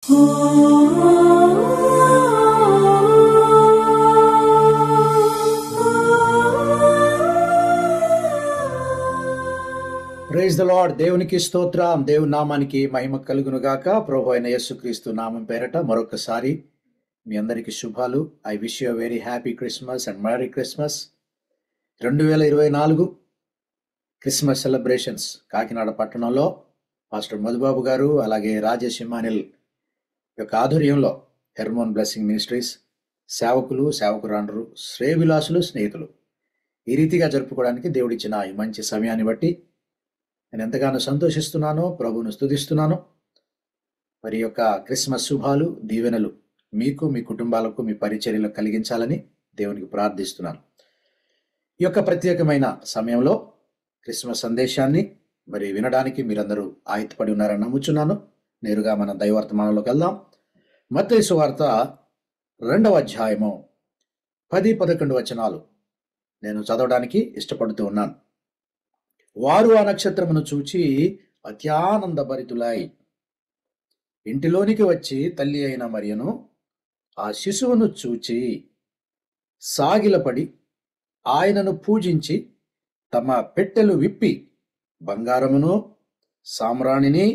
Praise the lord. దేవునికి స్తోత్రం. దేవుని నామానికి మహిమ కలుగును గాక. ప్రభు అయిన యేసుక్రీస్తు నామం పేరట మరొకసారి మీ అందరికీ శుభాలు. I wish you very happy Christmas and merry Christmas. 2024 Christmas celebrations Kakinada పట్టణంలో పాస్టర్ మధుబాబు గారు, అలాగే రాజేష్ ఇమానిల్ యొక్క ఆధ్వర్యంలో హెర్మోన్ బ్లెస్సింగ్ మినిస్ట్రీస్ సేవకులు, సేవకురాండ్రు, శ్రేయభిలాషులు, స్నేహితులు ఈ రీతిగా జరుపుకోవడానికి దేవుడిచ్చిన ఈ మంచి సమయాన్ని బట్టి నేను ఎంతగానో సంతోషిస్తున్నానో, ప్రభువును స్తుతిస్తున్నాను. మరి యొక్క క్రిస్మస్ శుభాలు, దీవెనలు మీకు, మీ కుటుంబాలకు, మీ పరిచర్యలకు కలిగించాలని దేవునికి ప్రార్థిస్తున్నాను. ఈ యొక్క ప్రత్యేకమైన సమయంలో క్రిస్మస్ సందేశాన్ని మరి వినడానికి మీరందరూ ఆయుధపడి ఉన్నారని నమ్ముచున్నాను. నేరుగా మన దైవర్తమానంలోకి వెళ్దాం. మత్తయి సువార్త 2వ అధ్యాయము 10-11 వచనాలు నేను చదవడానికి ఇష్టపడుతూ ఉన్నాను. వారు ఆ నక్షత్రమును చూచి అత్యానందభరితులై ఇంటిలోనికి వచ్చి తల్లి అయిన మరియను ఆ శిశువును చూచి సాగిలపడి ఆయనను పూజించి తమ పెట్టెలు విప్పి బంగారమును, సామ్రాణిని,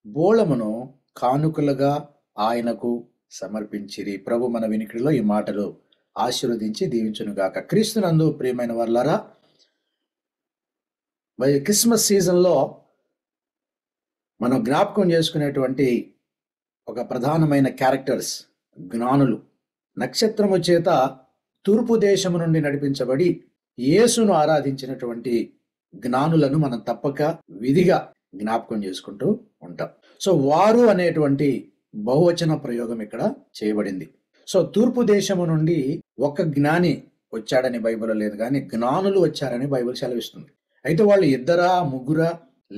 బోళమును కానుకలుగా ఆయనకు సమర్పించిరి. ప్రభు మన వినికిడిలో ఈ మాటలు ఆశీర్వదించి దీవించునుగాక. క్రీస్తునందు ప్రియమైన వర్లారా, మరి క్రిస్మస్ సీజన్లో మనం జ్ఞాపకం చేసుకునేటువంటి ఒక ప్రధానమైన క్యారెక్టర్స్ జ్ఞానులు. నక్షత్రము చేత తూర్పు దేశము నుండి నడిపించబడి యేసును ఆరాధించినటువంటి జ్ఞానులను మనం తప్పక విధిగా జ్ఞాపకం చేసుకుంటూ ఉంటాం. సో వారు అనేటువంటి బహువచన ప్రయోగం ఇక్కడ చేయబడింది. సో తూర్పు దేశము నుండి ఒక జ్ఞాని వచ్చాడని బైబిల్లో లేదు, కానీ జ్ఞానులు వచ్చారని బైబిల్ సెలవిస్తుంది. అయితే వాళ్ళు ఇద్దరా, ముగ్గురా,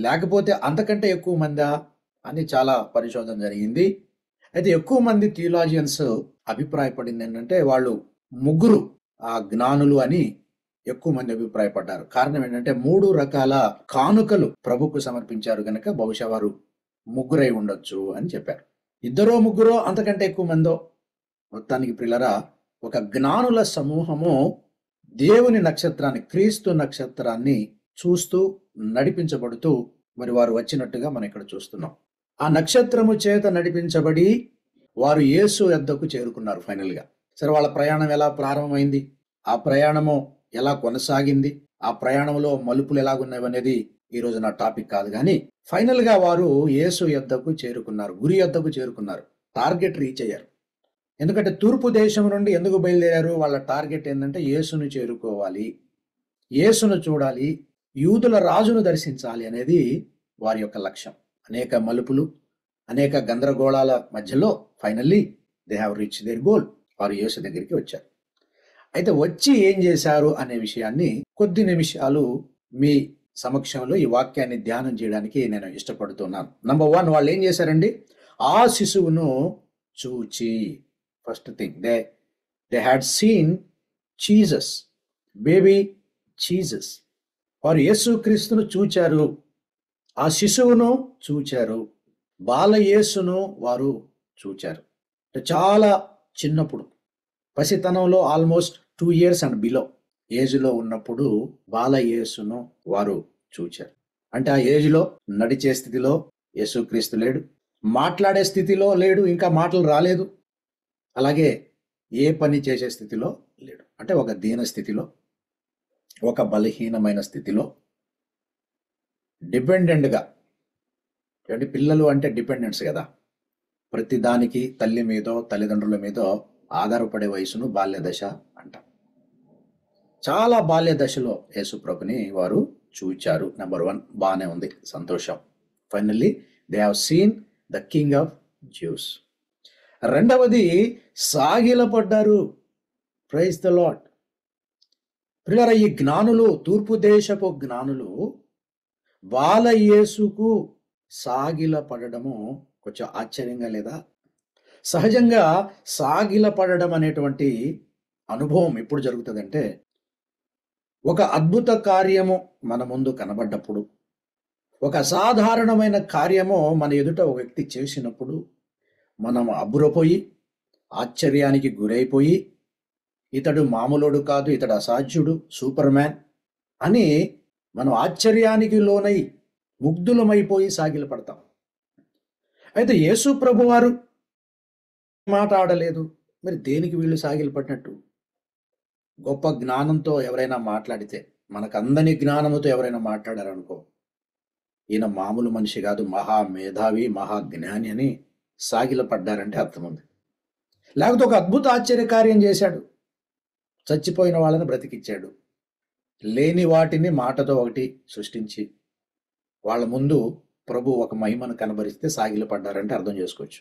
లేకపోతే అంతకంటే ఎక్కువ మందా అని చాలా పరిశోధన జరిగింది. అయితే ఎక్కువ మంది థియోలాజియన్స్ అభిప్రాయపడింది ఏంటంటే వాళ్ళు ముగ్గురు ఆ జ్ఞానులు అని ఎక్కువ మంది అభిప్రాయపడ్డారు. కారణం ఏంటంటే 3 రకాల కానుకలు ప్రభుకు సమర్పించారు గనక బహుశా వారు ముగ్గురై ఉండొచ్చు అని చెప్పారు. ఇద్దరో ముగ్గురో అంతకంటే ఎక్కువ మందో, మొత్తానికి ప్రియులరా, ఒక జ్ఞానుల సమూహము దేవుని నక్షత్రాన్ని, క్రీస్తు నక్షత్రాన్ని చూస్తూ నడిపించబడుతూ మరి వారు వచ్చినట్టుగా మనం ఇక్కడ చూస్తున్నాం. ఆ నక్షత్రము చేత నడిపించబడి వారు యేసు యొద్దకు చేరుకున్నారు ఫైనల్గా. సరే, వాళ్ళ ప్రయాణం ఎలా ప్రారంభమైంది, ఆ ప్రయాణము ఎలా కొనసాగింది, ఆ ప్రయాణంలో మలుపులు ఎలాగున్నాయి అనేది ఈ రోజు నా టాపిక్ కాదు, కానీ ఫైనల్ గా వారు యేసు యొద్దకు చేరుకున్నారు, గురి యొద్దకు చేరుకున్నారు, టార్గెట్ రీచ్ అయ్యారు. ఎందుకంటే తూర్పు దేశం నుండి ఎందుకు బయలుదేరారు? వాళ్ళ టార్గెట్ ఏంటంటే యేసును చేరుకోవాలి, యేసును చూడాలి, యూదుల రాజును దర్శించాలి అనేది వారి యొక్క లక్ష్యం. అనేక మలుపులు, అనేక గందరగోళాల మధ్యలో finally they have reach there goal. వారు యేసు దగ్గరికి వచ్చారు. అయితే వచ్చి ఏం చేశారు అనే విషయాన్ని కొద్ది నిమిషాలు మీ సమక్షంలో ఈ వాక్యాన్ని ధ్యానం చేయడానికి నేను ఇష్టపడుతున్నాను. నంబర్ 1, వాళ్ళు ఏం చేశారండి? ఆ శిశువును చూచి, first thing they had seen Jesus, baby Jesus. వారు యేసుక్రీస్తును చూచారు, ఆ శిశువును చూచారు, బాల యేసును వారు చూచారు. చాలా చిన్నప్పుడు, పసితనంలో, ఆల్మోస్ట్ 2 years అండ్ బిలో ఏజ్లో ఉన్నప్పుడు బాల యేసును వారు చూచారు. అంటే ఆ ఏజ్లో నడిచే స్థితిలో యేసుక్రీస్తు లేడు, మాట్లాడే స్థితిలో లేడు, ఇంకా మాటలు రాలేదు, అలాగే ఏ పని చేసే స్థితిలో లేడు. అంటే ఒక దీన స్థితిలో, ఒక బలహీనమైన స్థితిలో, డిపెండెంట్గా. అంటే పిల్లలు అంటే డిపెండెంట్స్ కదా, ప్రతి దానికి తల్లి మీదో తల్లిదండ్రుల మీదో ఆధారపడే వయసును బాల్య దశ అంటాం. చాలా బాల్య దశలో యేసు ప్రభుని వారు చూచారు. నెంబర్ 1, బాగానే ఉంది, సంతోషం. Finally they have seen the king of juice. రెండవది, సాగిలపడ్డారు. Praise the lord. ప్రియులారా, ఈ జ్ఞానులు, తూర్పు దేశపు జ్ఞానులు బాల యేసుకు సాగిలపడడము కొంచెం ఆశ్చర్యంగా లేదా? సహజంగా సాగిలపడడం అనేటువంటి అనుభవం ఎప్పుడు జరుగుతుందంటే, ఒక అద్భుత కార్యము మన ముందు కనబడ్డప్పుడు, ఒక అసాధారణమైన కార్యము మన ఎదుట ఒక వ్యక్తి చేసినప్పుడు మనం అబ్బురపోయి ఆశ్చర్యానికి గురైపోయి ఇతడు మామూలుడు కాదు, ఇతడు అసాధ్యుడు, సూపర్ మ్యాన్ అని మనం ఆశ్చర్యానికి లోనై ముగ్ధులమైపోయి సాగిలపడతాం. అయితే యేసు ప్రభువారు మాట్లాడలేదు, మరి దేనికి వీళ్ళు సాగిలపడినట్టు? గొప్ప జ్ఞానంతో ఎవరైనా మాట్లాడితే, మనకందని జ్ఞానముతో ఎవరైనా మాట్లాడారనుకో, ఈయన మామూలు మనిషి కాదు, మహా మేధావి, మహాజ్ఞాని అని సాగిలపడ్డారంటే అర్థం ఉంది. లేకపోతే ఒక అద్భుత ఆశ్చర్యకార్యం చేశాడు, చచ్చిపోయిన వాళ్ళని బ్రతికిచ్చాడు, లేని వాటిని మాటతో ఒకటి సృష్టించి వాళ్ళ ముందు ప్రభు ఒక మహిమను కనబరిస్తే సాగిలపడ్డారంటే అర్థం చేసుకోవచ్చు.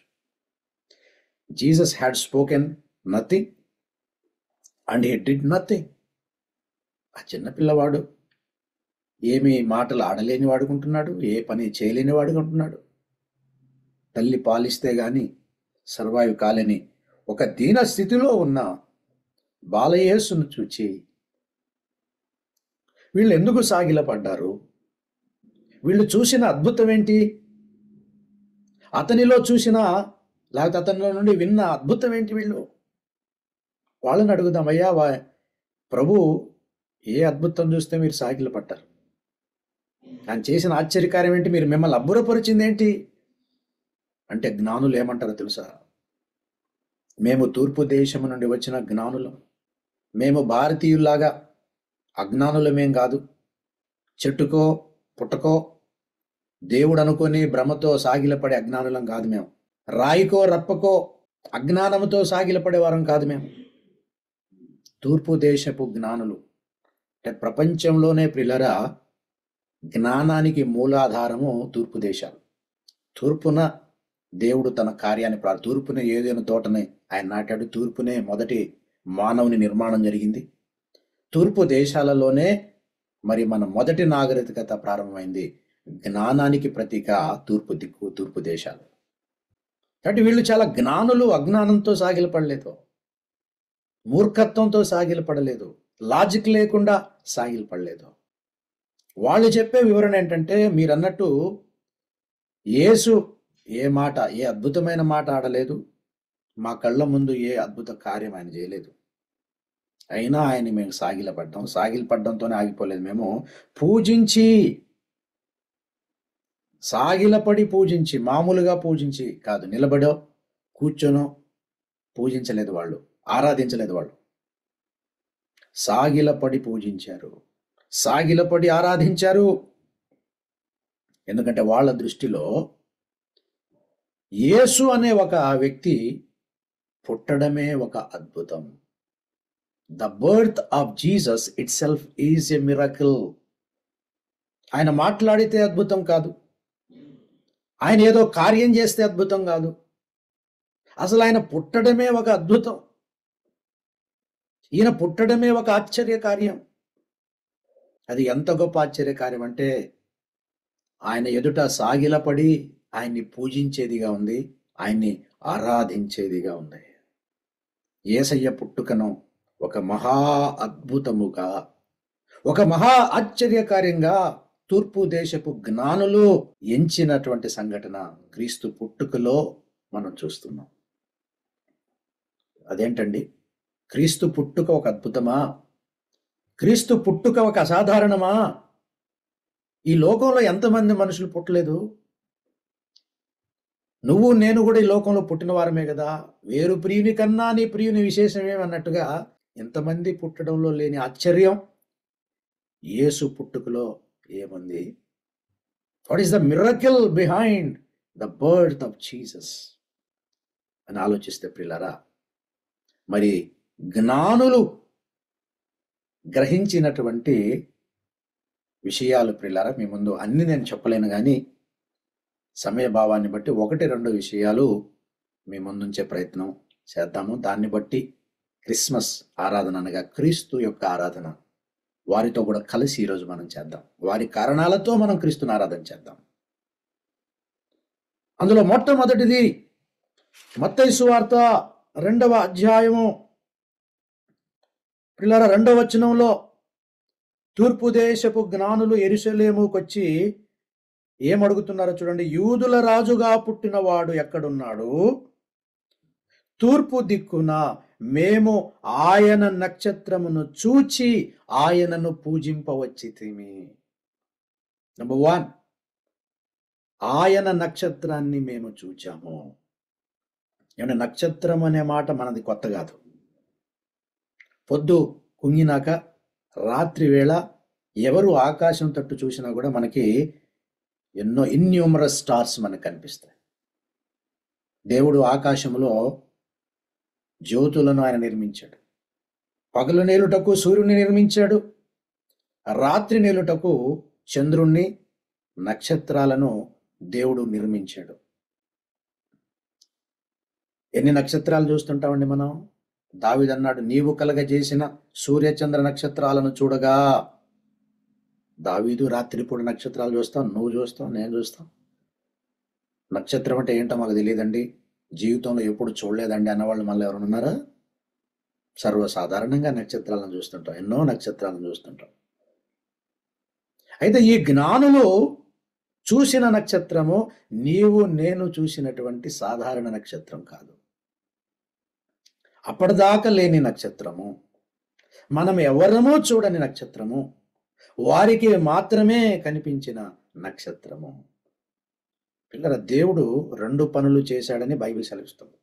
Jesus had spoken nothing and he did nothing. ఆ చిన్నపిల్లవాడు ఏమి మాటలు ఆడలేని వాడుకుంటున్నాడు, ఏ పని చేయలేని వాడుకుంటున్నాడు. తల్లి పాలిస్తే గాని సర్వైవ్ కాలేని ఒక దీన స్థితిలో ఉన్న బాలయేసును చూచి వీళ్ళు ఎందుకు సాగిలపడ్డారు? వీళ్ళు చూసిన అద్భుతం ఏంటి? అతనిలో చూసిన, లేకపోతే అతనిలో నుండి విన్న అద్భుతం ఏంటి? వాళ్ళని అడుగుదాం, అయ్యా ప్రభు ఏ అద్భుతం చూస్తే మీరు సాగిలపడ్డారు? ఆయన చేసిన ఆశ్చర్యకార్యం ఏంటి? మీరు మిమ్మల్ని అబ్బురపరిచింది ఏంటి అంటే, జ్ఞానులు ఏమంటారో తెలుసా? మేము తూర్పు దేశం నుండి వచ్చిన జ్ఞానులం, మేము భారతీయుల్లాగా అజ్ఞానులమేం కాదు, చెట్టుకో పుట్టకో దేవుడు అనుకొని భ్రమతో సాగిలపడే అజ్ఞానులం కాదు మేము, రాయికో రప్పకో అజ్ఞానంతో సాగిలపడే వారం కాదు మేము. తూర్పు దేశపు జ్ఞానులు అంటే ప్రపంచంలోనే ప్రిలరా జ్ఞానానికి మూలాధారము తూర్పు దేశాలు. తూర్పున దేవుడు తన కార్యాన్ని తూర్పునే ఏదైనా తోటనే ఆయన నాటాడు, తూర్పునే మొదటి మానవుని నిర్మాణం జరిగింది, తూర్పు దేశాలలోనే మరి మన మొదటి నాగరికత ప్రారంభమైంది. జ్ఞానానికి ప్రతీక తూర్పు దిక్కు, తూర్పు దేశాలు. కాబట్టి వీళ్ళు చాలా జ్ఞానులు. అజ్ఞానంతో సాగిలపడలేదు, మూర్ఖత్వంతో సాగిలపడలేదు, లాజిక్ లేకుండా సాగిలపడలేదు. వాళ్ళు చెప్పే వివరణ ఏంటంటే, మీరన్నట్టు యేసు ఏ అద్భుతమైన మాట ఆడలేదు, మా కళ్ళ ముందు ఏ అద్భుత కార్యం ఆయన చేయలేదు, అయినా ఆయన మేము సాగిలపడ్డంతోనే ఆగిపోలేదు. మేము పూజించి, సాగిలపడి పూజించి, మామూలుగా పూజించి కాదు, నిలబడో కూర్చొనో పూజించలేదు వాళ్ళు, ఆరాధించలేదు వాళ్ళు. సాగిలపడి పూజించారు, సాగిలపడి ఆరాధించారు. ఎందుకంటే వాళ్ళ దృష్టిలో యేసు అనే ఒక వ్యక్తి పుట్టడమే ఒక అద్భుతం. The birth of Jesus it self is a miracle. ఆయన మాట్లాడితే అద్భుతం కాదు, ఆయన ఏదో కార్యం చేస్తే అద్భుతం కాదు, అసలు ఆయన పుట్టడమే ఒక అద్భుతం. ఈయన పుట్టడమే ఒక ఆశ్చర్య కార్యం. అది ఎంత గొప్ప ఆశ్చర్యకార్యం అంటే, ఆయన ఎదుట సాగిలపడి ఆయన్ని పూజించేదిగా ఉంది, ఆయన్ని ఆరాధించేదిగా ఉంది. యేసయ్య పుట్టుకను ఒక మహా అద్భుతముగా, ఒక మహా ఆశ్చర్యకార్యంగా తూర్పు దేశపు జ్ఞానులు ఎంచినటువంటి సంఘటన క్రీస్తు పుట్టుకలో మనం చూస్తున్నాం. అదేంటండి? క్రీస్తు పుట్టుక ఒక అద్భుతమా? క్రీస్తు పుట్టుక ఒక అసాధారణమా? ఈ లోకంలో ఎంతమంది మనుషులు పుట్టలేదు? నువ్వు నేను కూడా ఈ లోకంలో పుట్టిన వారమే కదా. వేరు ప్రియుని కన్నా నీ ప్రియుని విశేషమేమన్నట్టుగా ఎంతమంది పుట్టడంలో లేని ఆశ్చర్యం యేసు పుట్టుకలో ఏముంది? What is the miracle behind the birth of Jesus అని ఆలోచిస్తే ప్రియులారా, మరి జ్ఞానులు గ్రహించినటువంటి విషయాలు ప్రియులారా మీ ముందు అన్ని నేను చెప్పలేను, కానీ సమయభావాన్ని బట్టి 1-2 విషయాలు మీ ముందుంచే ప్రయత్నం చేద్దాము. దాన్ని బట్టి క్రిస్మస్ ఆరాధన అనగా క్రీస్తు యొక్క ఆరాధన వారితో కూడా కలిసి ఈరోజు మనం చేద్దాం. వారి కారణాలతో మనం క్రీస్తుని ఆరాధన చేద్దాం. అందులో మొట్టమొదటిది మత్తయి సువార్త 2వ అధ్యాయము పిల్లల 2వ వచనంలో తూర్పు దేశపు జ్ఞానులు యెరూషలేముకొచ్చి ఏమడుగుతున్నారో చూడండి. యూదుల రాజుగా పుట్టినవాడు ఎక్కడున్నాడు? తూర్పు దిక్కున మేము ఆయన నక్షత్రమును చూచి ఆయనను పూజింపవచ్చితిమి. నంబర్ 1, ఆయన నక్షత్రాన్ని మేము చూచాము. ఏమంటే నక్షత్రం అనే మాట మనది కొత్త కాదు. పొద్దు కుంగినాక రాత్రి వేళ ఎవరు ఆకాశం తట్టు చూసినా కూడా మనకి ఎన్నో ఇన్యూమరస్ స్టార్స్ మనకు కనిపిస్తాయి. దేవుడు ఆకాశంలో జ్యోతులను ఆయన నిర్మించాడు. పగలు నేలుటకు సూర్యుని నిర్మించాడు. రాత్రి నేలుటకు చంద్రుణ్ణి, నక్షత్రాలను దేవుడు నిర్మించాడు. ఎన్ని నక్షత్రాలు చూస్తుంటామండి మనం. దావీదు అన్నాడు, నీవు కలగజేసిన సూర్యచంద్ర నక్షత్రాలను చూడగా. దావీదు రాత్రిపూట నక్షత్రాలు చూస్తాం, నువ్వు చూస్తావు, నేను చూస్తాం. నక్షత్రం అంటే ఏంటో మాకు తెలియదండి, జీవితంలో ఎప్పుడు చూడలేదండి అన్నవాళ్ళు మళ్ళీ ఎవరు ఉన్నారా? సర్వసాధారణంగా నక్షత్రాలను చూస్తుంటాం, ఎన్నో నక్షత్రాలను చూస్తుంటాం. అయితే ఈ జ్ఞానులు చూసిన నక్షత్రము నీవు నేను చూసినటువంటి సాధారణ నక్షత్రం కాదు. అప్పటిదాకా లేని నక్షత్రము, మనం ఎవరమో చూడని నక్షత్రము, వారికి మాత్రమే కనిపించిన నక్షత్రము. పిల్లల, దేవుడు 2 పనులు చేశాడని బైబిల్ సెలవిస్తుంది.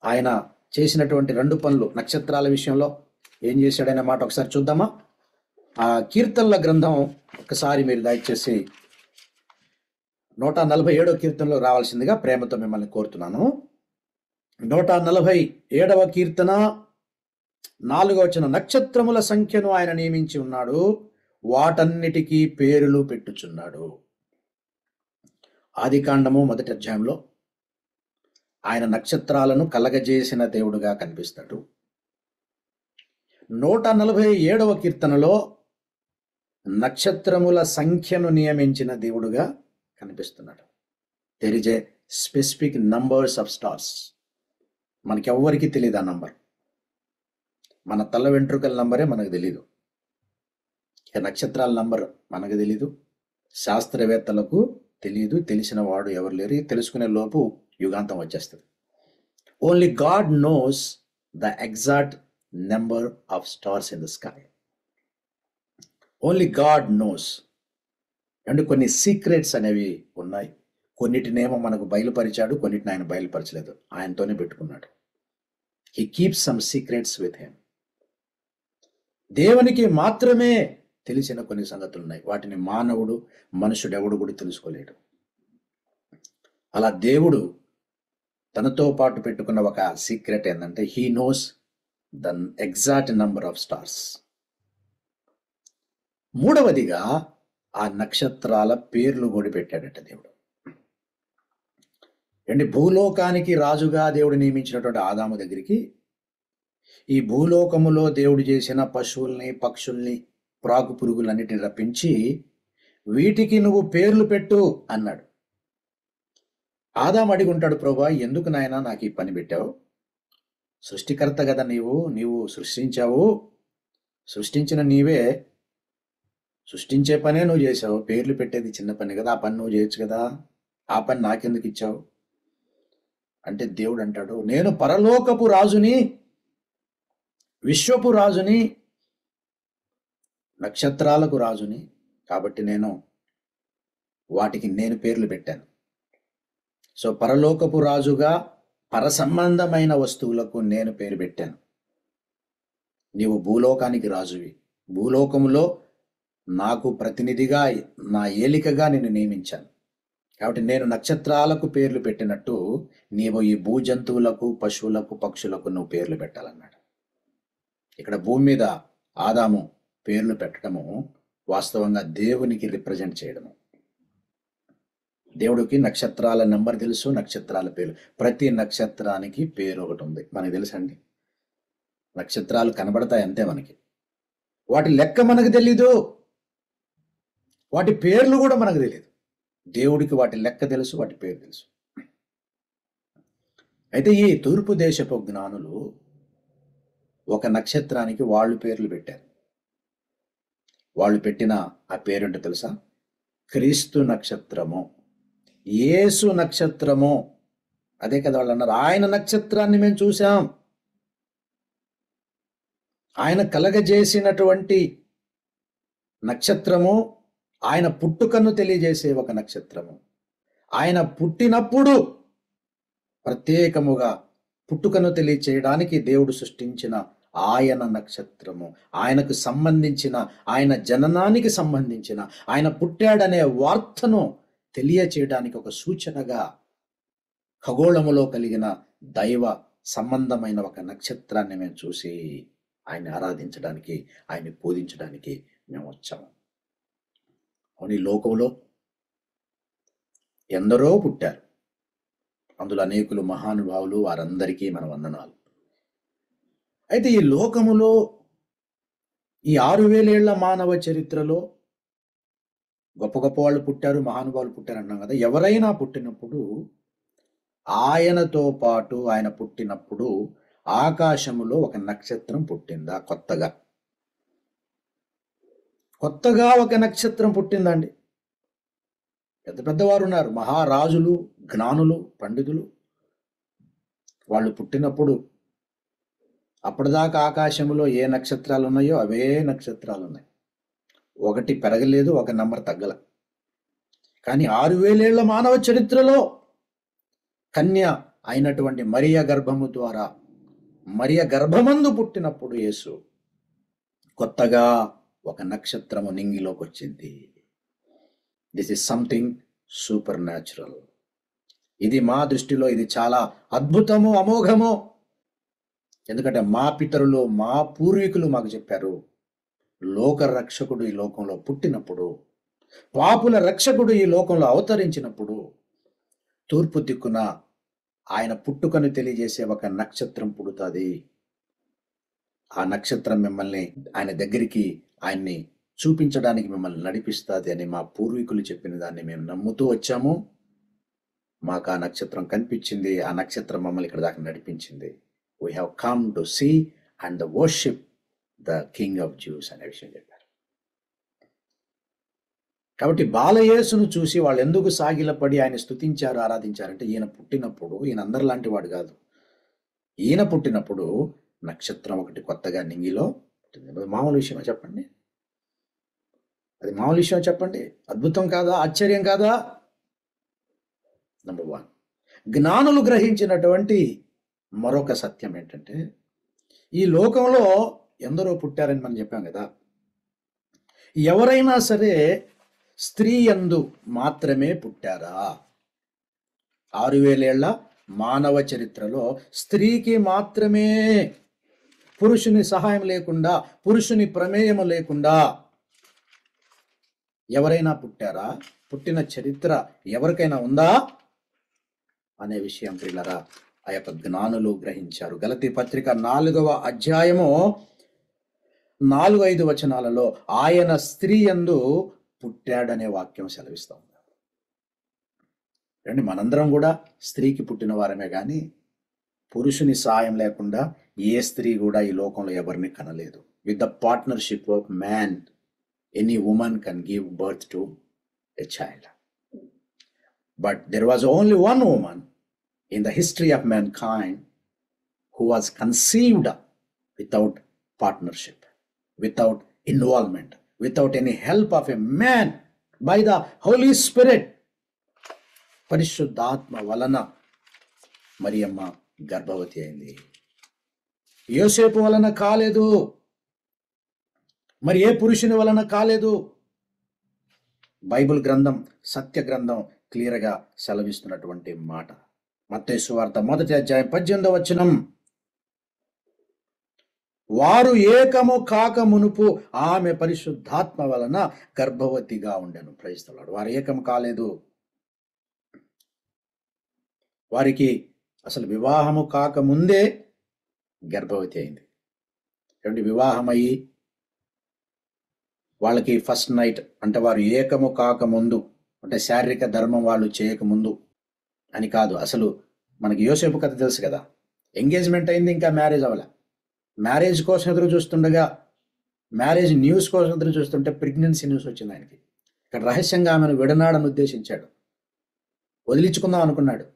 ఆయన చేసినటువంటి 2 పనులు నక్షత్రాల విషయంలో ఏం చేశాడనే మాట ఒకసారి చూద్దామా? ఆ కీర్తనల గ్రంథం ఒకసారి మీరు దయచేసి 147వ కీర్తనలో రావాల్సిందిగా ప్రేమతో మిమ్మల్ని కోరుతున్నాను. 147వ కీర్తన 4వ వచనం, నక్షత్రముల సంఖ్యను ఆయన నియమించి ఉన్నాడు, వాటన్నిటికీ పేర్లు పెట్టుచున్నాడు. ఆదికాండము 1వ అధ్యాయంలో ఆయన నక్షత్రాలను కలగజేసిన దేవుడుగా కనిపిస్తాడు. 147వ కీర్తనలో నక్షత్రముల సంఖ్యను నియమించిన దేవుడుగా కనిపిస్తున్నాడు. There is a specific numbers of stars. మనకెవ్వరికి తెలియదు ఆ నంబర్. మన తల వెంట్రుకల నంబరే మనకు తెలీదు. నక్షత్రాల నంబర్ మనకు తెలీదు, శాస్త్రవేత్తలకు తెలియదు, తెలిసిన వాడు ఎవరు లేరు. తెలుసుకునే లోపు యుగాంతం వచ్చేస్తుంది. Only God knows the exact number of stars in the sky. Only God knows. అంటే కొన్ని సీక్రెట్స్ అనేవి ఉన్నాయి. కొన్నిటినేమో మనకు బయలుపరిచాడు, కొన్నిటిని ఆయన బయలుపరచలేదు, ఆయనతోనే పెట్టుకున్నాడు. He keeps some secrets with him. దేవునికి మాత్రమే తెలిసిన కొన్ని సంగతులు ఉన్నాయి, వాటిని మానవుడు, మనుషుడు ఎవడు కూడా తెలుసుకోలేడు. అలా దేవుడు తనతో పాటు పెట్టుకున్న ఒక సీక్రెట్ ఏంటంటే he knows the exact number of stars. మూడవదిగా ఆ నక్షత్రాల పేర్లు కూడా పెట్టాడట దేవుడు. అంటే భూలోకానికి రాజుగా దేవుడు నియమించినటువంటి ఆదాము దగ్గరికి ఈ భూలోకములో దేవుడు చేసిన పశువుల్ని, పక్షుల్ని, ప్రాకు పురుగులన్నిటిని రప్పించి వీటికి నువ్వు పేర్లు పెట్టు అన్నాడు. ఆదాము అడిగుంటాడు, ప్రభా ఎందుకు నాయనా నాకు ఈ పని పెట్టావు? సృష్టికర్త కదా నీవు సృష్టించావు, సృష్టించిన నీవే, సృష్టించే పనే నువ్వు చేసావు, పేర్లు పెట్టేది చిన్న పని కదా, ఆ పని నువ్వు చేయొచ్చు కదా, ఆ పని నాకెందుకు ఇచ్చావు అంటే దేవుడు అంటాడు, నేను పరలోకపు రాజుని, విశ్వపు రాజుని, నక్షత్రాలకు రాజుని, కాబట్టి వాటికి నేను పేర్లు పెట్టాను. సో పరలోకపు రాజుగా పరసంబంధమైన వస్తువులకు నేను పేరు పెట్టాను. నీవు భూలోకానికి రాజువి, భూలోకములో నాకు ప్రతినిధిగా, నా ఏలికగా నేను నియమించాను. కాబట్టి నేను నక్షత్రాలకు పేర్లు పెట్టినట్టు నీవు ఈ భూజంతువులకు, పశువులకు, పక్షులకు నువ్వు పేర్లు పెట్టాలన్నాడు. ఇక్కడ భూమి మీద ఆదాము పేర్లు పెట్టడము వాస్తవంగా దేవునికి రిప్రజెంట్ చేయడము. దేవుడికి నక్షత్రాల నెంబర్ తెలుసు, నక్షత్రాల పేరు, ప్రతి నక్షత్రానికి పేరు ఒకటి ఉంది, మనకు తెలుసండి. నక్షత్రాలు కనబడతాయి అంతే, మనకి వాటి లెక్క మనకు తెలీదు, వాటి పేర్లు కూడా మనకు తెలియదు. దేవుడికి వాటి లెక్క తెలుసు, వాటి పేరు తెలుసు. అయితే ఈ తూర్పు దేశపు జ్ఞానులు ఒక నక్షత్రానికి వాళ్ళు పేర్లు పెట్టారు. వాళ్ళు పెట్టిన ఆ పేరేంటో తెలుసా? క్రీస్తు నక్షత్రము, యేసు నక్షత్రము అదే కదా వాళ్ళు అన్నారు, ఆయన నక్షత్రాన్ని మేము చూసాం. ఆయన కలగజేసినటువంటి నక్షత్రము, ఆయన పుట్టుకను తెలియజేసే ఒక నక్షత్రము. ఆయన పుట్టినప్పుడు ప్రత్యేకముగా పుట్టుకను తెలియచేయడానికి దేవుడు సృష్టించిన ఆయన నక్షత్రము, ఆయనకు సంబంధించిన, ఆయన జననానికి సంబంధించిన, ఆయన పుట్టాడనే వార్తను తెలియచేయడానికి ఒక సూచనగా ఖగోళములో కలిగిన దైవ సంబంధమైన ఒక నక్షత్రాన్ని మేము చూసి ఆయన్ని ఆరాధించడానికి, ఆయన్ని పూజించడానికి మేము వచ్చాము. అవును, ఈ లోకంలో ఎందరో పుట్టారు, అందులో అనేకులు మహానుభావులు, వారందరికీ మన వందనాలు. అయితే ఈ లోకములో ఈ 6000 ఏళ్ల మానవ చరిత్రలో గొప్ప గొప్ప వాళ్ళు పుట్టారు, మహానుభావులు పుట్టారు అంటాం కదా. ఎవరైనా పుట్టినప్పుడు ఆయనతో పాటు, ఆయన పుట్టినప్పుడు ఆకాశములో ఒక నక్షత్రం పుట్టిందా? కొత్తగా ఒక నక్షత్రం పుట్టిందండి. పెద్ద పెద్దవారు ఉన్నారు, మహారాజులు, జ్ఞానులు, పండితులు. వాళ్ళు పుట్టినప్పుడు అప్పటిదాకా ఆకాశంలో ఏ నక్షత్రాలు ఉన్నాయో అవే నక్షత్రాలు ఉన్నాయి. ఒకటి పెరగలేదు, ఒక నంబర్ తగ్గల. కానీ 6000 ఏళ్ల మానవ చరిత్రలో కన్య అయినటువంటి మరియ గర్భము ద్వారా, మరియ గర్భమందు పుట్టినప్పుడు యేసు, కొత్తగా ఒక నక్షత్రము నింగిలోకి వచ్చింది. This is something super natural. ఇది మా దృష్టిలో ఇది చాలా అద్భుతము, అమోఘము. ఎందుకంటే మా పితరులు, మా పూర్వీకులు మాకు చెప్పారు, లోక రక్షకుడు ఈ లోకంలో పుట్టినప్పుడు, పాపుల రక్షకుడు ఈ లోకంలో అవతరించినప్పుడు, తూర్పు దిక్కున ఆయన పుట్టుకను తెలియజేసే ఒక నక్షత్రం పుడుతుంది. ఆ నక్షత్రం మిమ్మల్ని ఆయన దగ్గరికి, ఆయన్ని చూపించడానికి మిమ్మల్ని నడిపిస్తుంది అని మా పూర్వీకులు చెప్పిన దాన్ని మేము నమ్ముతూ వచ్చాము. మాకు ఆ నక్షత్రం కనిపించింది, ఆ నక్షత్రం మమ్మల్ని ఇక్కడ దాకా నడిపించింది. We have come to see and the worship the king of Jews అనే విషయం చెప్పారు. కాబట్టి బాలయేసును చూసి వాళ్ళు ఎందుకు సాగిలపడి ఆయన స్తుతించారు, ఆరాధించారంటే ఈయన పుట్టినప్పుడు, ఈయన అందరిలాంటి వాడు కాదు, ఈయన పుట్టినప్పుడు నక్షత్రం ఒకటి కొత్తగా నింగిలో పుట్టింది. అది మామూలు విషయమా చెప్పండి? అది మామూలు విషయం చెప్పండి? అద్భుతం కాదా? ఆశ్చర్యం కాదా? నంబర్ 1, జ్ఞానులు గ్రహించినటువంటి మరొక సత్యం ఏంటంటే, ఈ లోకంలో ఎందరో పుట్టారని మనం చెప్పాం కదా. ఎవరైనా సరే స్త్రీ యందు మాత్రమే పుట్టారా? 6000 ఏళ్ల మానవ చరిత్రలో స్త్రీకి మాత్రమే, పురుషుని సహాయం లేకుండా, పురుషుని ప్రమేయము లేకుండా ఎవరైనా పుట్టారా? పుట్టిన చరిత్ర ఎవరికైనా ఉందా అనే విషయం ప్రియులారా ఆ యొక్క జ్ఞానులు గ్రహించారు. గలతీ పత్రిక 4వ అధ్యాయము 4-5 వచనాలలో ఆయన స్త్రీ యందు పుట్టాడనే వాక్యం సెలవిస్తాం. రండి, మనందరం కూడా స్త్రీకి పుట్టిన వారమే, కానీ పురుషుని సాయం లేకుండా ఏ స్త్రీ కూడా ఈ లోకంలో ఎవరిని కనలేదు. With the partnership of man any women can give birth to a child. But there was only one women in the history of mankind who was conceived without partnership, without involvement, without any help of a man, by the Holy Spirit. పరిశుద్ధాత్మ వలన మరియమ్మ గర్భవతి అయింది. యోసేపు వలన కాలేదు, మరి ఏ పురుషుని వలన కాలేదు. బైబిల్ గ్రంథం, సత్య గ్రంథం క్లియర్గా సెలవిస్తున్నటువంటి మాట. మత్తయి సువార్త 1వ అధ్యాయం 18వ వచనం, వారు ఏకము కాక మునుపు ఆమె పరిశుద్ధాత్మ వలన గర్భవతిగా ఉండెను. Praise the Lord. వారు ఏకము కాలేదు, వారికి అసలు వివాహము కాక ముందే గర్భవతి అయింది. ఏమంటే వివాహమయ్యి వాళ్ళకి ఫస్ట్ నైట్ అంటే వారు ఏకము కాక ముందు, అంటే శారీరక ధర్మం వాళ్ళు చేయకముందు అని కాదు. అసలు మనకి యోసేపు కథ తెలుసు కదా, ఎంగేజ్మెంట్ అయింది, ఇంకా మ్యారేజ్ అవ్వలే. మ్యారేజ్ కోసం ఎదురు చూస్తుండగా, మ్యారేజ్ న్యూస్ కోసం ఎదురు చూస్తుంటే ప్రెగ్నెన్సీ న్యూస్ వచ్చింది ఆయనకి. ఇక్కడ రహస్యంగా ఆమెను విడనాడని ఉద్దేశించాడు, వదిలించుకుందాం అనుకున్నాడు.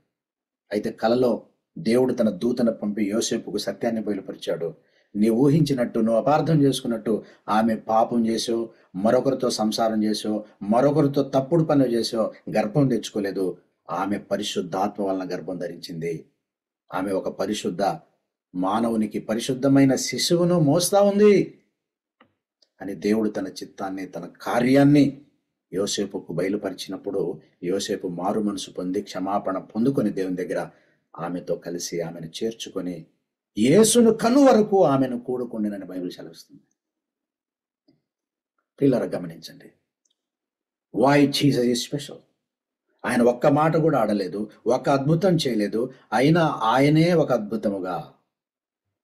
అయితే కలలో దేవుడు తన దూతను పంపి యోసేపుకు సత్యాన్ని బయలుపరిచాడు. నీవు ఊహించినట్టు, నువ్వు అపార్థం చేసుకున్నట్టు ఆమె పాపం చేసో, మరొకరితో సంసారం చేసో, మరొకరితో తప్పుడు పనులు చేసో గర్భం తెచ్చుకోలేదు. ఆమె పరిశుద్ధాత్మ వలన గర్భం ధరించింది. ఆమె ఒక పరిశుద్ధ మానవునికి పరిశుద్ధమైన శిశువును మోస్తా ఉంది అని దేవుడు తన చిత్తాన్ని, తన కార్యాన్ని యోసేపుకు బయలుపరిచినప్పుడు యోసేపు మారు మనసు పొంది క్షమాపణ పొందుకొని దేవుని దగ్గర ఆమెతో కలిసి ఆమెను చేర్చుకొని యేసును కను వరకు ఆమెను కూడుకుండినని బైబిల్ సెలవిస్తుంది. పిల్లలు గమనించండి, వై జీసస్ ఈజ్ స్పెషల్. ఆయన ఒక్క మాట కూడా ఆడలేదు, ఒక అద్భుతం చేయలేదు, అయినా ఆయనే ఒక అద్భుతముగా.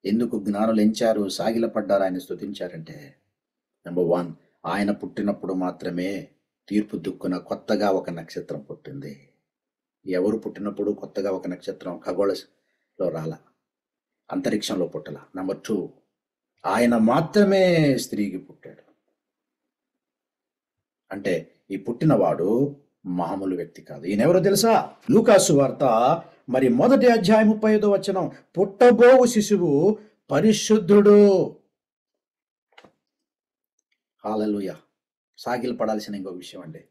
ఎందుకు జ్ఞానులు ఎంచారు, సాగిలపడ్డారు, ఆయన స్తుతించారంటే, నెంబర్ 1, ఆయన పుట్టినప్పుడు మాత్రమే తీర్పు దిక్కున కొత్తగా ఒక నక్షత్రం పుట్టింది. ఎవరు పుట్టినప్పుడు కొత్తగా ఒక నక్షత్రం ఖగోళలో రాల, అంతరిక్షంలో పుట్టల. నెంబర్ 2, ఆయన మాత్రమే స్త్రీకి పుట్టాడు. అంటే ఈ పుట్టినవాడు మామూలు వ్యక్తి కాదు. ఈయనెవరో తెలుసా? లూకాసు వార్త మరి 1వ అధ్యాయం 35వ వచనం, పుట్టబోవు శిశువు పరిశుద్ధుడు. హల్లెలూయా. సాగిలు పడాల్సిన ఇంకొక విషయం అండి,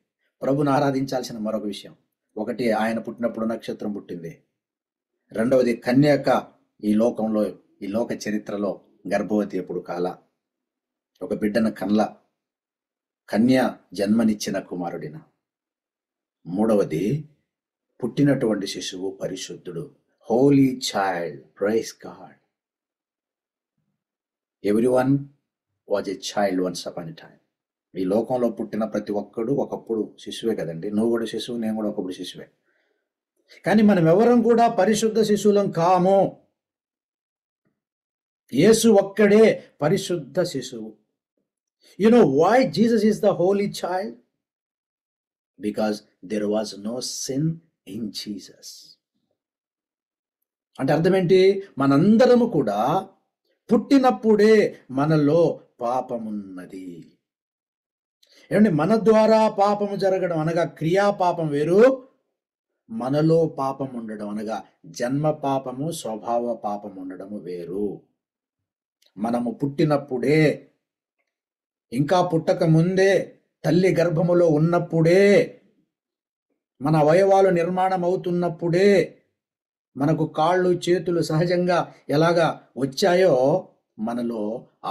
ప్రభుని ఆరాధించాల్సిన మరొక విషయం. ఒకటి, ఆయన పుట్టినప్పుడు నక్షత్రం పుట్టింది. రెండవది, కన్యక ఈ లోకంలో, ఈ లోక చరిత్రలో గర్భవతి ఎప్పుడు కాల, ఒక బిడ్డను కన్ల, కన్య జన్మనిచ్చిన కుమారుడిన. మూడవది, పుట్టినటువంటి శిశువు పరిశుద్ధుడు, holy child. Praise God. Everyone was a child once upon a time. ఈ లోకంలో పుట్టిన ప్రతి ఒక్కడు ఒకప్పుడు శిశువే కదండి. నువ్వు కూడా శిశువు, నేను కూడా ఒకప్పుడు శిశువే. కానీ మనం ఎవరం కూడా పరిశుద్ధ శిశువులం కాము. యేసు ఒక్కడే పరిశుద్ధ శిశువు. You know why Jesus is the holy child? Because there was no sin in Jesus. అంటే అర్థం ఏంటి? మనందరము కూడా పుట్టినప్పుడే మనలో పాపమున్నది. ఏమంటే, మన ద్వారా పాపము జరగడం అనగా క్రియా పాపం వేరు, మనలో పాపం ఉండడం అనగా జన్మ పాపము, స్వభావ పాపం ఉండడము వేరు. మనము పుట్టినప్పుడే, ఇంకా పుట్టక ముందే, తల్లి గర్భములో ఉన్నప్పుడే, మన అవయవాలు నిర్మాణం అవుతున్నప్పుడే, మనకు కాళ్ళు చేతులు సహజంగా ఎలాగా వచ్చాయో మనలో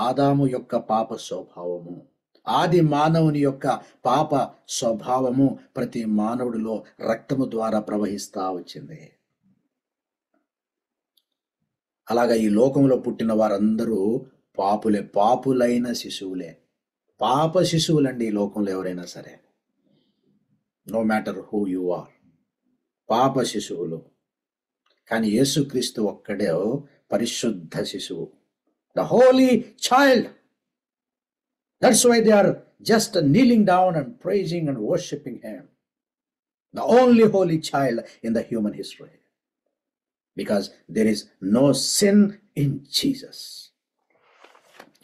ఆదాము యొక్క పాప స్వభావము, ఆది మానవుని యొక్క పాప స్వభావము ప్రతి మానవుడిలో రక్తము ద్వారా ప్రవహిస్తా వచ్చింది. అలాగా ఈ లోకంలో పుట్టిన వారందరూ పాపులే, పాపులైన శిశువులే, పాప శిశువులండి ఈ లోకంలో ఎవరైనా సరే. No matter who you are, పాప శిశువులు. కానీ యేసుక్రీస్తు ఒక్కడే పరిశుద్ధ శిశువు, the holy child. That's why they are just kneeling down and praising and worshiping him. The only holy child in the human history. Because there is no sin in Jesus.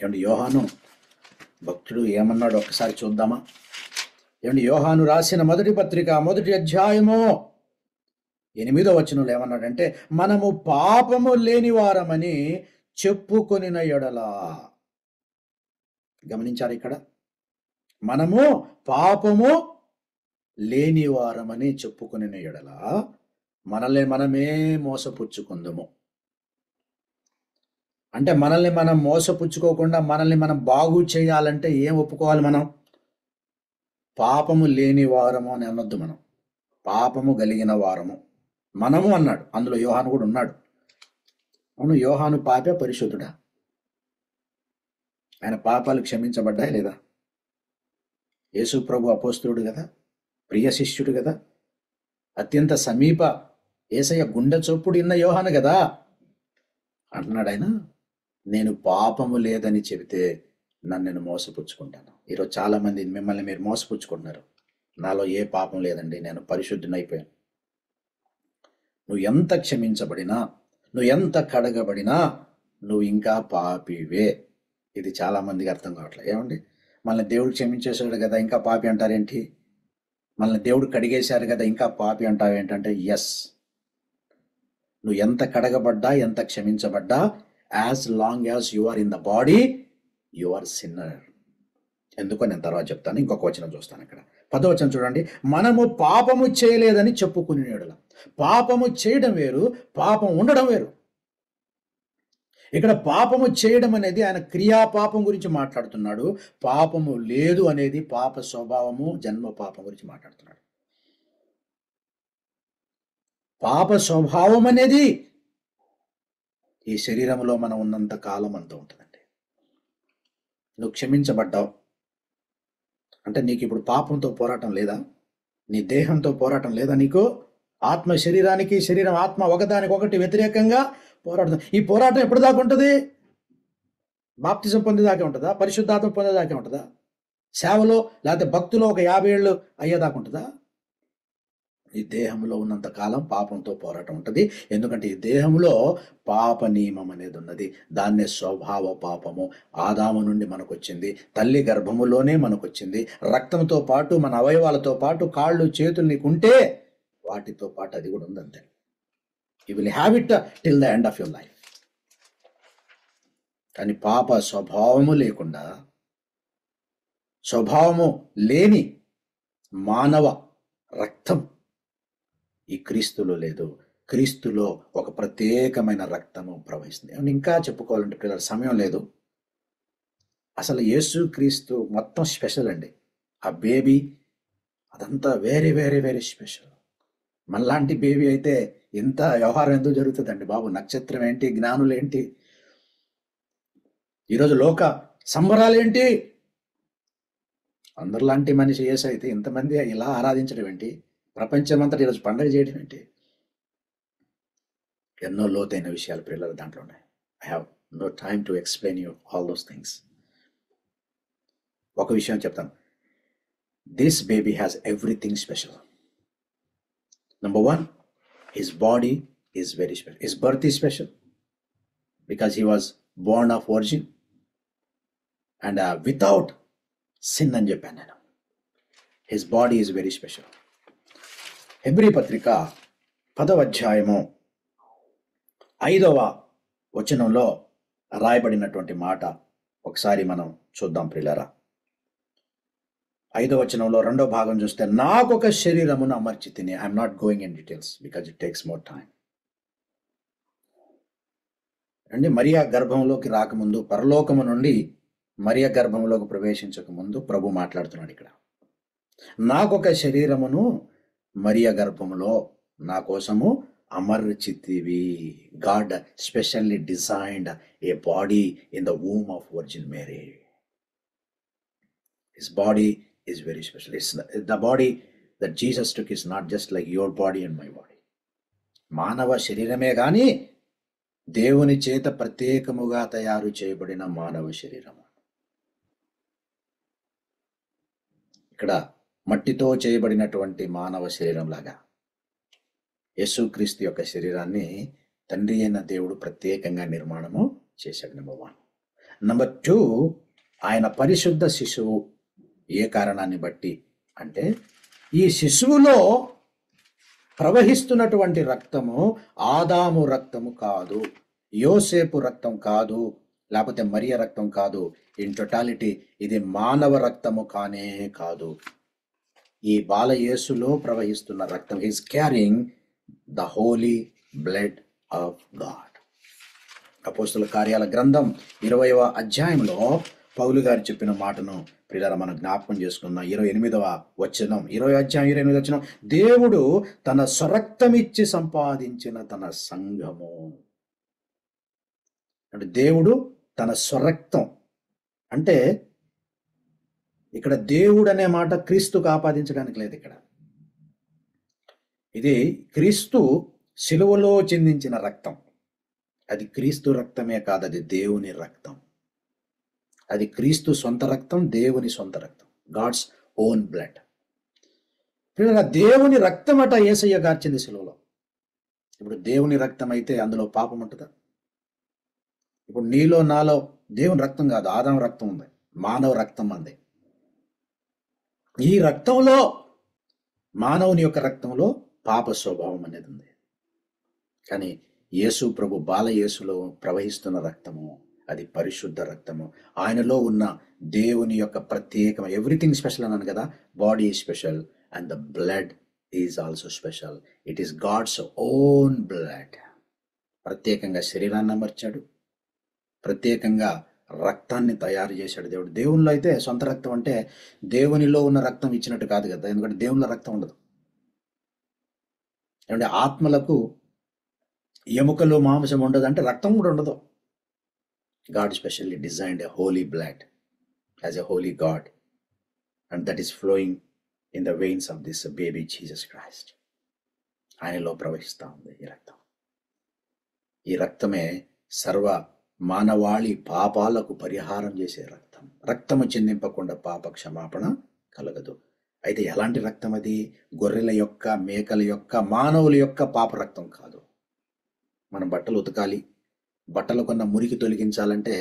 ఏమండి, యోహాను భక్తుడు ఏమన్నాడు ఒకసారి చూద్దామా? ఏమండి, యోహాను రాసిన మొదటి పత్రిక 1వ అధ్యాయము 8వ వచనంలో ఏమన్నాడంటే, మనము పాపము లేని వారమని చెప్పుకొనిన ఎడలా. గమనించారు ఇక్కడ, మనము పాపము లేని వారమని చెప్పుకొనిన ఎడల మనల్ని మనమే మోసపుచ్చుకుందుము. అంటే మనల్ని మనం మోసపుచ్చుకోకుండా మనల్ని మనం బాగు చేయాలంటే ఏం ఒప్పుకోవాలి? మనం పాపము లేని వారము అని అనొద్దు. మనం పాపము కలిగిన వారము మనము అన్నాడు. అందులో యోహాను కూడా ఉన్నాడు. అవును, యోహాను పాపే పరిశుద్ధుడా? ఆయన పాపాలు క్షమించబడ్డాయి లేదా? యేసు ప్రభు అపోస్తలుడు కదా, ప్రియ శిష్యుడు కదా, అత్యంత సమీప యేసయ్య గుండె చొప్పుడు ఇన్న యోహాను కదా. అంటున్నాడు ఆయన, నేను పాపము లేదని చెబితే నన్ను మోసపుచ్చుకుంటాను. ఈరోజు చాలా మంది మిమ్మల్ని మీరు మోసపుచ్చుకుంటున్నారు. నాలో ఏ పాపం లేదండి, నేను పరిశుద్ధునైపోయాను. నువ్వు ఎంత క్షమించబడినా, నువ్వు ఎంత కడగబడినా నువ్వు ఇంకా పాపివే. ఇది చాలా మందికి అర్థం కావట్లేదు. ఏమండి, మనల్ని దేవుడు క్షమించేశాడు కదా ఇంకా పాపి అంటారేంటి? మనల్ని దేవుడు కడిగేశారు కదా ఇంకా పాపి అంటావేంటంటే, ఎస్, నువ్వు ఎంత కడగబడ్డా, ఎంత క్షమించబడ్డా, as long as you are in the body you are sinner. ఎందుకో నేను తర్వాత చెప్తాను. ఇంకొక వచనం చూస్తాను. ఇక్కడ 10వ వచనం చూడండి. మనము పాపము చేయలేదని చెప్పుకునేడుల. పాపము చేయడం వేరు, పాపం ఉండడం వేరు. ఇక్కడ పాపము చేయడం అనేది ఆయన క్రియాపాపం గురించి మాట్లాడుతున్నాడు. పాపము లేదు అనేది పాప స్వభావము, జన్మ పాపం గురించి మాట్లాడుతున్నాడు. పాప స్వభావం అనేది ఈ శరీరంలో మనం ఉన్నంత కాలం అంతా ఉంటుందండి. నువ్వు క్షమించబడ్డావు అంటే నీకు ఇప్పుడు పాపంతో పోరాటం లేదా? నీ దేహంతో పోరాటం లేదా? నీకు ఆత్మ శరీరానికి, శరీరం ఆత్మ ఒకదానికొకటి వ్యతిరేకంగా పోరాడుతుంది. ఈ పోరాటం ఎప్పుడు దాకా ఉంటుంది? బాప్తిజం పొందేదాకా ఉంటుందా? పరిశుద్ధాత్మ పొందేదాకా ఉంటుందా? సేవలో లేకపోతే భక్తులో ఒక 50 ఏళ్ళు అయ్యేదాకా ఉంటుందా? ఈ దేహంలో ఉన్నంత కాలం పాపంతో పోరాటం ఉంటుంది. ఎందుకంటే ఈ దేహంలో పాప నియమం అనేది ఉన్నది. దాన్నే స్వభావ పాపము. ఆదాము నుండి మనకు వచ్చింది, తల్లి గర్భములోనే మనకు వచ్చింది. రక్తంతో పాటు మన అవయవాలతో పాటు కాళ్ళు చేతులు నీకుంటే వాటితో పాటు అది కూడా ఉందంతే. You will have it till the end of your life. కానీ పాప స్వభావము లేకుండా, స్వభావము లేని మానవ రక్తం ఈ క్రీస్తులో లేదు. క్రీస్తులో ఒక ప్రత్యేకమైన రక్తము ప్రవహిస్తుంది. ఇంకా చెప్పుకోవాలంటే పిల్లల సమయం లేదు. అసలు యేసు క్రీస్తు మొత్తం స్పెషల్ అండి. ఆ బేబీ అదంతా వెరీ వెరీ వెరీ స్పెషల్. మనలాంటి బేబీ అయితే ఇంత వ్యవహారం ఎందుకు జరుగుతుందండి బాబు? నక్షత్రం ఏంటి, జ్ఞానులు ఏంటి, ఈరోజు లోక సంబరాలు ఏంటి? అందరిలాంటి మనిషి యేసు అయితే ఇంతమంది ఇలా ఆరాధించడం ఏంటి? ప్రపంచమంతటి ఈరోజు పండుగ చేయడం ఏంటి? ఎన్నో లోతైన విషయాలు పిల్లలు దాంట్లో ఉన్నాయి. I have no time to explain you all those things. ఒక విషయం చెప్తాను. This baby has everything special. Number 1, his body is very special. His birth is special because he was born of virgin and without sin అని చెప్పాను నేను. His body is very special. Hebrew పత్రిక 10వ అధ్యాయము 5వ వచనంలో రాయబడినటువంటి మాట ఒకసారి మనం చూద్దాం ప్రియులారా. 5వ వచనంలో 2వ భాగం చూస్తే, నాకొక శరీరమును అమర్చి తిని. I'm not going in details because it takes more time. అండి, మరియా గర్భంలోకి రాకముందు, పరలోకము నుండి మరియా గర్భంలోకి ప్రవేశించక ముందు ప్రభు మాట్లాడుతున్నాడు ఇక్కడ. నాకొక శరీరమును మరియా గర్భములో నా కోసము అమర్చితివి. God specially designed a body in the womb of virgin Mary. His body is very special. It's the body that Jesus took is not just like your body and my body. మానవ శరీరమే కానీ దేవుని చేత ప్రత్యేకముగా తయారు చేయబడిన మానవ శరీరము. ఇక్కడ మట్టితో చేయబడినటువంటి మానవ శరీరం లాగా యేసుక్రీస్తు యొక్క శరీరాన్ని తండ్రి అయిన దేవుడు ప్రత్యేకంగా నిర్మాణము చేశాడు. నెంబర్ 1. నెంబర్ 2, ఆయన పరిశుద్ధ శిశువు. ఏ కారణాన్ని బట్టి అంటే, ఈ శిశువులో ప్రవహిస్తున్నటువంటి రక్తము ఆదాము రక్తము కాదు, యోసేపు రక్తం కాదు, లేకపోతే మరియ రక్తం కాదు. ఇన్ టోటాలిటీ ఇది మానవ రక్తము కానే కాదు. ఈ బాలయేసులో ప్రవహిస్తున్న రక్తం, is carrying the holy blood of God. అపోస్తలుల కార్యాల గ్రంథం 20వ అధ్యాయంలో పౌలు గారు చెప్పిన మాటను ప్రియులారా మనం జ్ఞాపకం చేసుకున్నాం. 28వ వచనం, 20వ అధ్యాయం 28వ వచనం, దేవుడు తన స్వరక్తమిచ్చి సంపాదించిన తన సంఘము. అంటే దేవుడు తన స్వరక్తం అంటే ఇక్కడ దేవుడు అనే మాట క్రీస్తుకు ఆపాదించడానికి లేదు. ఇక్కడ ఇది క్రీస్తు శిలువలో చిందించిన రక్తం. అది క్రీస్తు రక్తమే కాదు, అది దేవుని రక్తం. అది క్రీస్తు సొంత రక్తం, దేవుని సొంత రక్తం, గాడ్స్ ఓన్ బ్లడ్. దేవుని రక్తం అట యేసయ్య గార్చింది శిలువలో. ఇప్పుడు దేవుని రక్తం అయితే అందులో పాపం ఉంటుందా? ఇప్పుడు నీలో నాలో దేవుని రక్తం కాదు, ఆదాము రక్తం ఉంది, మానవ రక్తం అంది. ఈ రక్తంలో, మానవుని యొక్క రక్తంలో పాప స్వభావం అనేది ఉంది. కానీ యేసు ప్రభు బాలయేసులో ప్రవహిస్తున్న రక్తము అది పరిశుద్ధ రక్తము. ఆయనలో ఉన్న దేవుని యొక్క ప్రత్యేకం, ఎవ్రీథింగ్ స్పెషల్ అన్నాను కదా. Body is special and the blood is also special. It is God's own blood. ప్రత్యేకంగా శరీరాన్ని అమర్చాడు, ప్రత్యేకంగా రక్తాన్ని తయారు చేశాడు దేవుడు. దేవునిలో అయితే సొంత రక్తం అంటే దేవునిలో ఉన్న రక్తం ఇచ్చినట్టు కాదు కదా, ఎందుకంటే దేవునిలో రక్తం ఉండదు. అంటే ఆత్మలకు ఎముకలు మాంసం ఉండదు అంటే రక్తం కూడా ఉండదు. God specially designed a holy blood as a holy God and that is flowing in the veins of this baby Jesus Christ. ఆయనలో ప్రవహిస్తూ ఉంది ఈ రక్తం. ఈ రక్తమే సర్వ మానవాళి పాపాలకు పరిహారం చేసే రక్తం. రక్తము చిందింపకుండా పాప క్షమాపణ కలగదు. అయితే ఎలాంటి రక్తం అది? గొర్రెల యొక్క, మేకల యొక్క, మానవుల యొక్క పాప రక్తం కాదు. మనం బట్టలు ఉతకాలి, బట్టలకున్న మురికి తొలగించాలంటే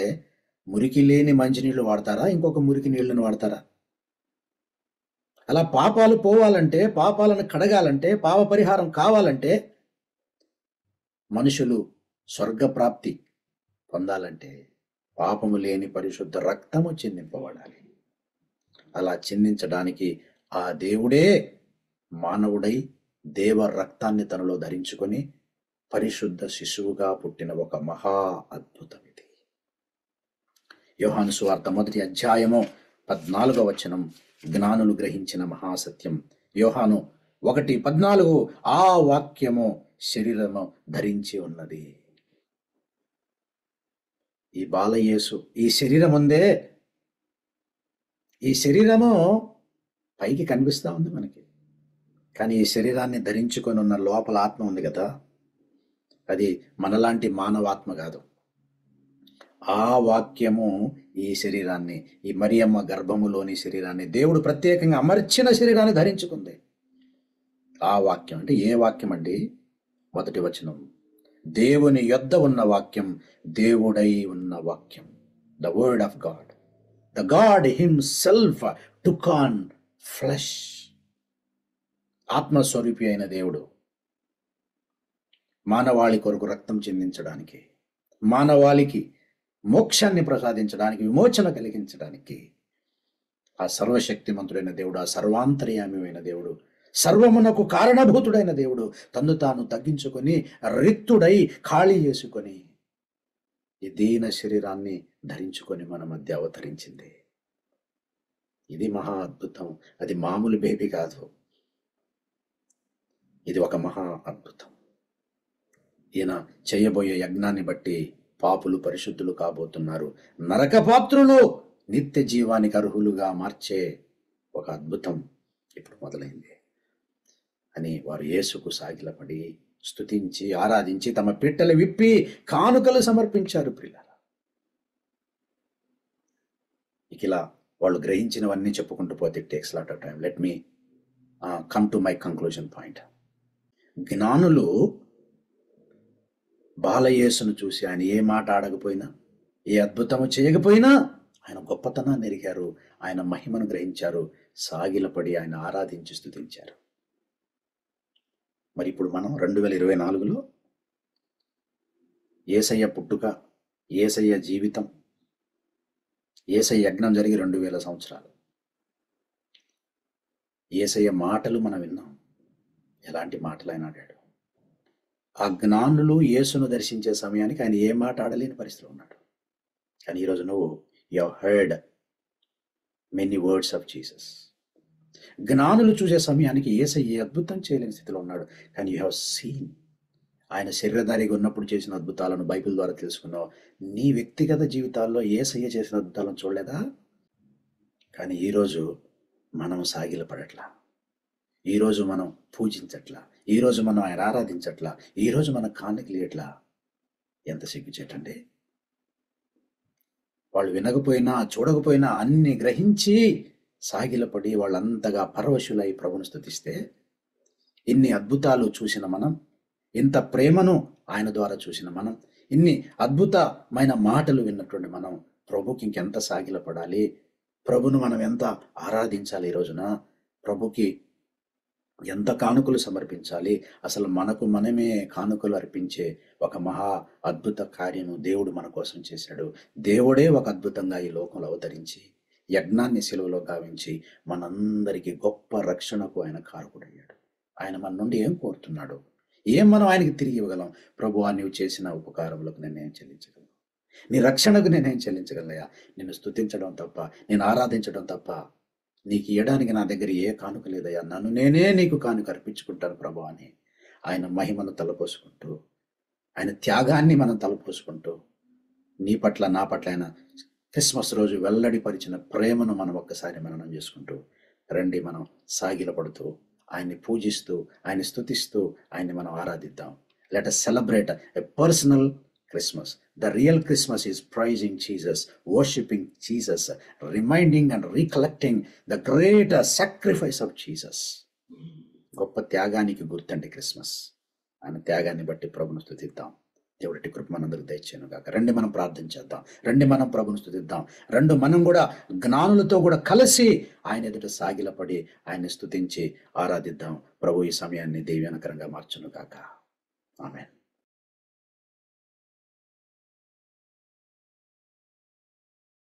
మురికి లేని మంచినీళ్ళు వాడతారా, ఇంకొక మురికి నీళ్లను వాడతారా? అలా పాపాలు పోవాలంటే, పాపాలను కడగాలంటే, పాప పరిహారం కావాలంటే, మనుషులు స్వర్గప్రాప్తి పొందాలంటే పాపము లేని పరిశుద్ధ రక్తము చిందింపబడాలి. అలా చిందించడానికి ఆ దేవుడే మానవుడై దేవ రక్తాన్ని తనలో ధరించుకొని పరిశుద్ధ శిశువుగా పుట్టిన ఒక మహా అద్భుతం ఇది. యోహాను సువార్త 1వ అధ్యాయము 14వ వచనం జ్ఞానులు గ్రహించిన మహాసత్యం. యోహాను 1:14 ఆ వాక్యము శరీరము ధరించి ఉన్నది. ఈ బాలయేసు ఈ శరీరం ఉందే, ఈ శరీరము పైకి కనిపిస్తూ ఉంది మనకి, కానీ ఈ శరీరాన్ని ధరించుకొని ఉన్న లోపల ఆత్మ ఉంది కదా, అది మనలాంటి మానవాత్మ కాదు. ఆ వాక్యము ఈ శరీరాన్ని, ఈ మరియమ్మ గర్భములోని శరీరాన్ని, దేవుడు ప్రత్యేకంగా అమర్చిన శరీరాన్ని ధరించుకుంది. ఆ వాక్యం అంటే ఏ వాక్యం అండి? 1వ వచనం, దేవుని యొద్ద ఉన్న వాక్యం, దేవుడై ఉన్న వాక్యం, the word of God. The God himself took on flesh. ఆత్మస్వరూపి అయిన దేవుడు మానవాళి కొరకు రక్తం చెందించడానికి, మానవాళికి మోక్షాన్ని ప్రసాదించడానికి, విమోచన కలిగించడానికి ఆ సర్వశక్తిమంతుడైన దేవుడు, ఆ సర్వాంతర్యామి దేవుడు, సర్వమునకు కారణభూతుడైన దేవుడు తన్ను తాను తగ్గించుకొని రిక్తుడై ఖాళీ చేసుకొని ఈ దీన శరీరాన్ని ధరించుకొని మన మధ్య అవతరించింది. ఇది మహా అద్భుతం. అది మామూలు బేబీ కాదు, ఇది ఒక మహా అద్భుతం. ఈయన చేయబోయే యజ్ఞాన్ని బట్టి పాపులు పరిశుద్ధులు కాబోతున్నారు, నరకపాత్రులు నిత్య జీవానికి అర్హులుగా మార్చే ఒక అద్భుతం ఇప్పుడు మొదలైంది అని వారు యేసుకు సాగిలపడి స్తుతించి ఆరాధించి తమ పిట్టలు విప్పి కానుకలు సమర్పించారు. ప్రియులారా, ఇలా వాళ్ళు గ్రహించినవన్నీ చెప్పుకుంటూ పోతే it takes lot of time. Let me come to my conclusion point. జ్ఞానులు బాలయేసును చూసి ఆయన ఏ మాట ఆడకపోయినా, ఏ అద్భుతము చేయకపోయినా ఆయన గొప్పతనాన్ని ఎరిగారు, ఆయన మహిమను గ్రహించారు, సాగిలపడి ఆయన ఆరాధించి స్తుతించారు. మరి ఇప్పుడు మనం 2024లో యేసయ్య పుట్టుక, యేసయ్య జీవితం, యేసయ్య యజ్ఞం జరిగి 2000 సంవత్సరాలు, యేసయ్య మాటలు మనం విన్నాం. ఎలాంటి మాటలు ఆయన ఆడాడు? ఆ జ్ఞానులు యేసును దర్శించే సమయానికి ఆయన ఏ మాట ఆడలేని పరిస్థితిలో ఉన్నాడు. కానీ ఈరోజు నువ్వు you have heard many words of Jesus. జ్ఞానులు చూసే సమయానికి యేసయ్య అద్భుతం చేయలేని స్థితిలో ఉన్నాడు. కానీ యూ హ్యావ్ సీన్, ఆయన శరీరధారిగా ఉన్నప్పుడు చేసిన అద్భుతాలను బైబిల్ ద్వారా తెలుసుకున్నావు. నీ వ్యక్తిగత జీవితాల్లో యేసయ్య చేసిన అద్భుతాలను చూడలేదా? కానీ ఈరోజు మనం సాగిలపడట్లా, ఈరోజు మనం పూజించట్లా, ఈరోజు మనం ఆయన ఆరాధించట్లా, ఈరోజు మన కానుకలేయట్లా. ఎంత సిగ్గుచేటండి. వాళ్ళు వినకపోయినా చూడకపోయినా అన్ని గ్రహించి సాగిలపడి వాళ్ళంతగా పరవశులై ప్రభుని స్తుతిస్తే, ఇన్ని అద్భుతాలు చూసిన మనం, ఇంత ప్రేమను ఆయన ద్వారా చూసిన మనం, ఇన్ని అద్భుతమైన మాటలు విన్నటువంటి మనం ప్రభుకి ఇంకెంత సాగిలపడాలి, ప్రభును మనం ఎంత ఆరాధించాలి. ఈ రోజున ప్రభుకి ఎంత కానుకలు సమర్పించాలి, అసలు మనకు మనమే కానుకలు అర్పించే ఒక మహా అద్భుత కార్యము దేవుడు మన కోసం చేశాడు. దేవుడే ఒక అద్భుతంగా ఈ లోకంలో అవతరించి యజ్ఞాన్ని సెలవులో గావించి మనందరికీ గొప్ప రక్షణకు ఆయన కారకుడయ్యాడు. ఆయన మన నుండి ఏం కోరుతున్నాడు, ఏం మనం ఆయనకి తిరిగి ఇవ్వగలం? ప్రభువా, నీవు చేసిన ఉపకారములకు నేనేం చెల్లించగలను? నీ రక్షణకు నేనేం చెల్లించగలనయ్యా? నిన్ను స్తుతించడం తప్ప, నేను ఆరాధించడం తప్ప నీకు ఇవ్వడానికి నా దగ్గర ఏ కానుక లేదయ్యా. నన్ను నేనే నీకు కానుక అర్పించుకుంటాను ప్రభు అని ఆయన మహిమను తలపోసుకుంటూ, ఆయన త్యాగాన్ని మనం తలపోసుకుంటూ, నీ పట్ల నా పట్ల ఆయన క్రిస్మస్ రోజు వెల్లడిపరిచిన ప్రేమను మనం ఒక్కసారి మననం చేసుకుంటూ రండి, మనం సాగిలపడుతూ ఆయన్ని పూజిస్తూ, ఆయన్ని స్తుతిస్తూ, ఆయన్ని మనం ఆరాధిద్దాం. Let us celebrate a personal Christmas. The real Christmas is praising Jesus, worshiping Jesus, reminding and recollecting the great sacrifice of Jesus. గొప్ప త్యాగానికి గుర్తండి క్రిస్మస్. ఆయన త్యాగాన్ని బట్టి ప్రభును స్తుతిద్దాం. దేవుడి కృప మనందరికి దయచేయను గాక. రండి మనం ప్రార్థన చేద్దాం, రండి మనం ప్రభును స్తుతిద్దాం, రండి మనం కూడా జ్ఞానులతో కూడా కలిసి ఆయన ఎదుట సాగిలపడి ఆయన్ని స్తుతించి ఆరాధిద్దాం. ప్రభు ఈ సమయాన్ని దీవెనకరంగా మార్చును గాక. ఆమేన్.